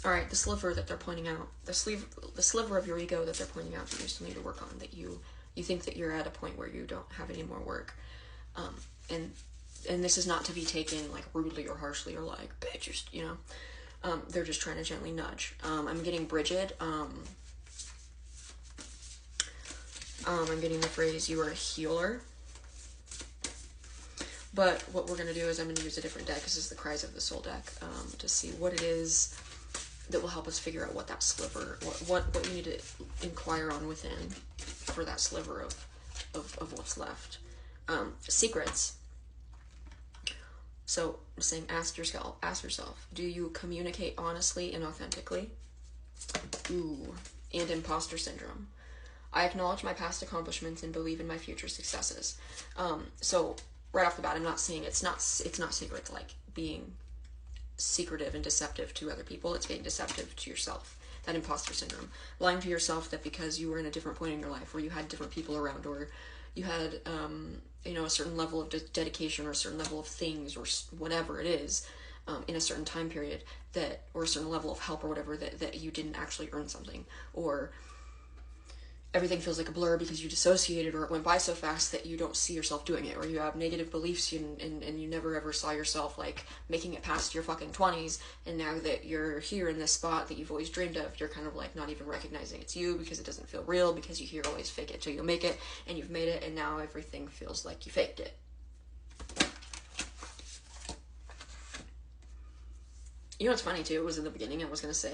All right, the sliver that they're pointing out, the sliver of your ego that they're pointing out that you still need to work on, that you think that you're at a point where you don't have any more work, and this is not to be taken like rudely or harshly or like bitch, you know. They're just trying to gently nudge. I'm getting Bridget. I'm getting the phrase "you are a healer." But what we're going to do is I'm going to use a different deck. This is the Cries of the Soul deck, to see what it is that will help us figure out what that sliver, what you need to inquire on within for that sliver of what's left. Secrets. So I'm saying ask yourself, do you communicate honestly and authentically? Ooh, and imposter syndrome. I acknowledge my past accomplishments and believe in my future successes. So right off the bat, I'm not saying it's not secret to like being secretive and deceptive to other people. It's being deceptive to yourself. That imposter syndrome, lying to yourself that because you were in a different point in your life where you had different people around, or you had you know, a certain level of dedication or a certain level of things or whatever it is, in a certain time period, that, or a certain level of help or whatever, that you didn't actually earn something, or everything feels like a blur because you dissociated, or it went by so fast that you don't see yourself doing it, or you have negative beliefs and you never ever saw yourself like making it past your fucking 20s, and now that you're here in this spot that you've always dreamed of, you're kind of like not even recognizing it's you because it doesn't feel real, because you hear always fake it till you make it, and you've made it, and now everything feels like you faked it. You know what's funny too, it was in the beginning I was going to say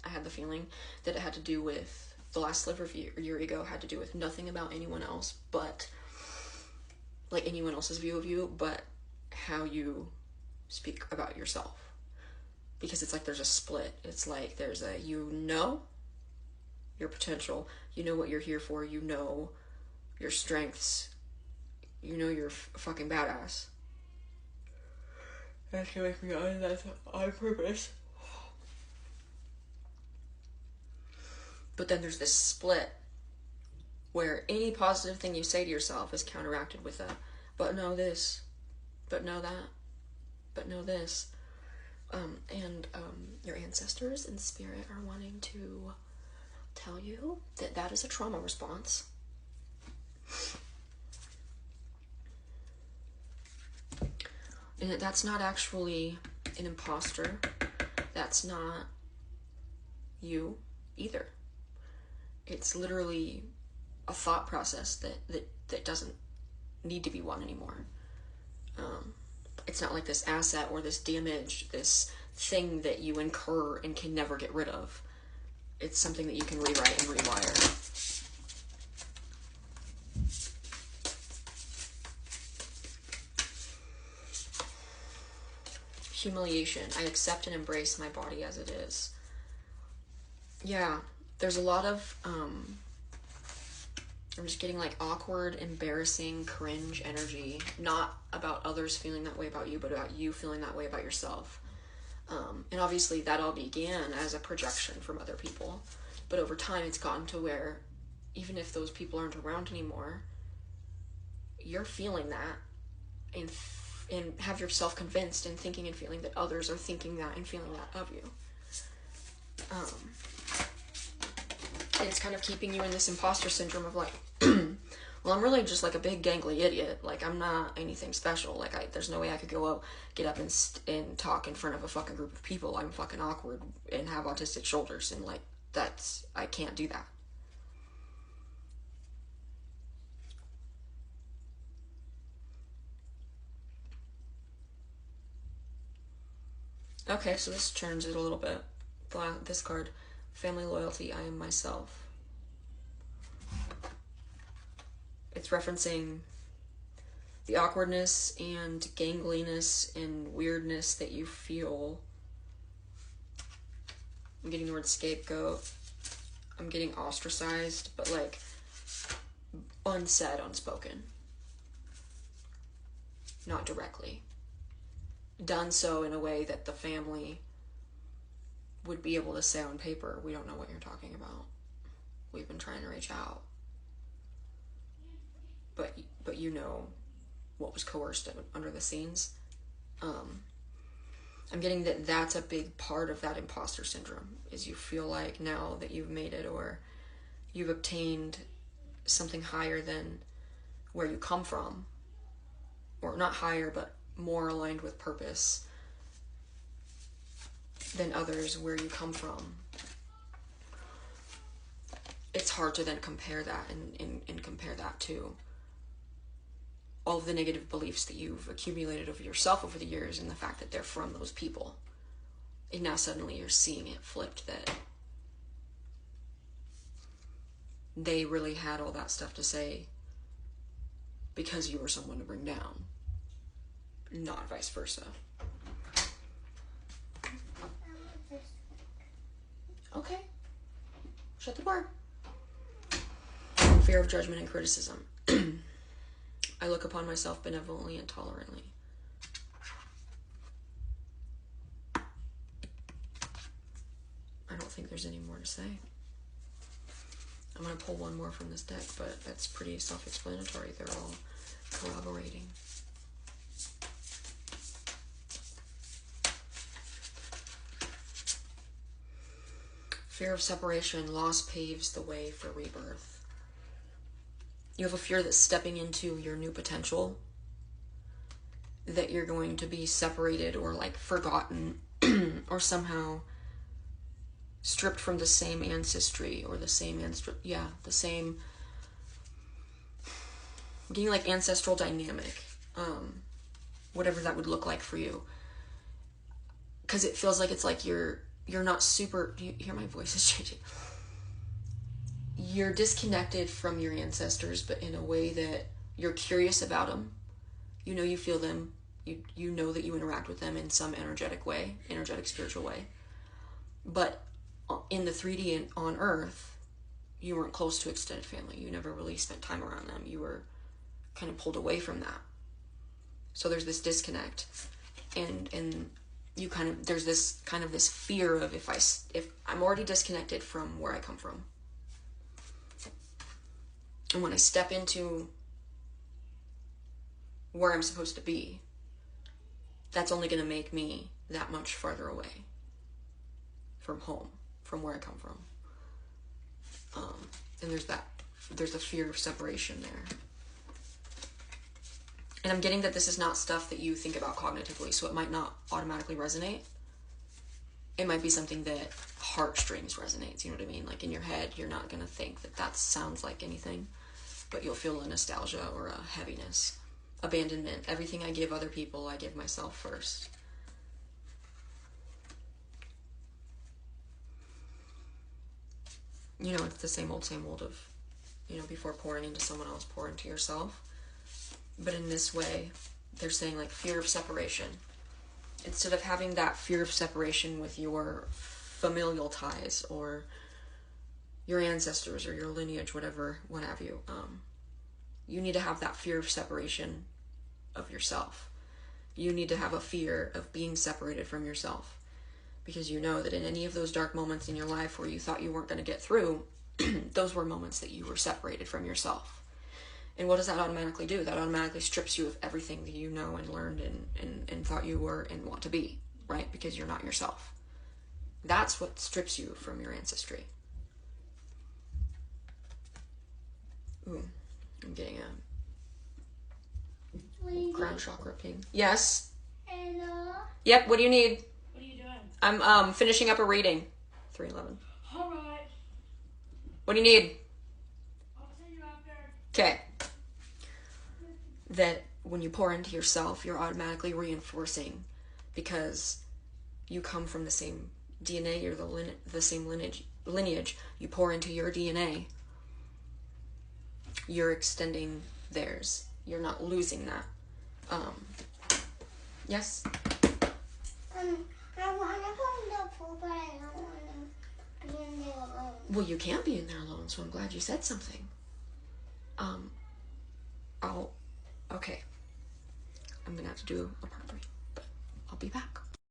I had the feeling that it had to do with the last sliver of your ego had to do with nothing about anyone else, but like anyone else's view of you, but how you speak about yourself. Because it's like there's a split. It's like there's a, you know your potential, you know what you're here for, you know your strengths, you know you're fucking badass. That's gonna make me honest, that's on purpose. But then there's this split where any positive thing you say to yourself is counteracted with a, but no this, but no that, but no this. And your ancestors in spirit are wanting to tell you that that is a trauma response. And that's not actually an imposter. That's not you either. It's literally a thought process that doesn't need to be one anymore. It's not like this asset or this damage, this thing that you incur and can never get rid of. It's something that you can rewrite and rewire. Humiliation. I accept and embrace my body as it is. Yeah, there's a lot of, I'm just getting like awkward, embarrassing, cringe energy. Not about others feeling that way about you, but about you feeling that way about yourself. And obviously that all began as a projection from other people. But over time it's gotten to where even if those people aren't around anymore, you're feeling that and have yourself convinced and thinking and feeling that others are thinking that and feeling that of you. It's kind of keeping you in this imposter syndrome of like, well, I'm really just like a big gangly idiot. Like, I'm not anything special. Like, there's no way I could get up and talk in front of a fucking group of people. I'm fucking awkward and have autistic shoulders, and like, I can't do that. Okay, so this turns it a little bit. This card, family loyalty, I am myself. It's referencing the awkwardness and gangliness and weirdness that you feel. I'm getting the word scapegoat. I'm getting ostracized, but like unsaid, unspoken. Not directly. Done so in a way that the family would be able to say on paper, we don't know what you're talking about. We've been trying to reach out. But you know what was coerced under the scenes. I'm getting that that's a big part of that imposter syndrome, is you feel like now that you've made it or you've obtained something higher than where you come from, or not higher, but more aligned with purpose than others where you come from. It's hard to then compare that and compare that to all of the negative beliefs that you've accumulated of yourself over the years and the fact that they're from those people. And now suddenly you're seeing it flipped, that they really had all that stuff to say because you were someone to bring down, not vice versa. Okay. Shut the door. Fear of judgment and criticism. I look upon myself benevolently and tolerantly. I don't think there's any more to say. I'm going to pull one more from this deck, but that's pretty self-explanatory. They're all corroborating. Fear of separation. Loss paves the way for rebirth. You have a fear that stepping into your new potential, that you're going to be separated or like forgotten or somehow stripped from the same ancestry or the same getting like ancestral dynamic, whatever that would look like for you, because it feels like it's like you're not super. Do you hear my voice is changing? You're disconnected from your ancestors, but in a way that you're curious about them. You know, you feel them. You know that you interact with them in some energetic spiritual way. But in the 3D and on Earth, you weren't close to extended family. You never really spent time around them. You were kind of pulled away from that. So there's this disconnect, and you there's this fear of if I'm already disconnected from where I come from. And when I step into where I'm supposed to be, that's only going to make me that much farther away from home, from where I come from. And there's a fear of separation there. And I'm getting that this is not stuff that you think about cognitively, so it might not automatically resonate. It might be something that heartstrings resonates, you know what I mean? Like in your head, you're not going to think that sounds like anything, but you'll feel a nostalgia or a heaviness. Abandonment. Everything I give other people, I give myself first. You know, it's the same old of, before pouring into someone else, pour into yourself. But in this way, they're saying like fear of separation. Instead of having that fear of separation with your familial ties or your ancestors or your lineage, whatever, what have you, you need to have that fear of separation of yourself. You need to have a fear of being separated from yourself, because you know that in any of those dark moments in your life where you thought you weren't going to get through, those were moments that you were separated from yourself. And what does that automatically do? That automatically strips you of everything that you know and learned and thought you were and want to be, right? Because you're not yourself. That's what strips you from your ancestry. Ooh, I'm getting a crown chakra ping. Yes? Hello? Yep, what do you need? What are you doing? I'm finishing up a reading. 311. Alright. What do you need? I'll see you after. Okay. That when you pour into yourself, you're automatically reinforcing, because you come from the same DNA, you're the same lineage. You pour into your DNA, you're extending theirs. You're not losing that. Yes? I want to go in the pool, but I don't want to be in there alone. Well, you can't be in there alone, so I'm glad you said something. Okay. I'm gonna have to do a part 3, but I'll be back.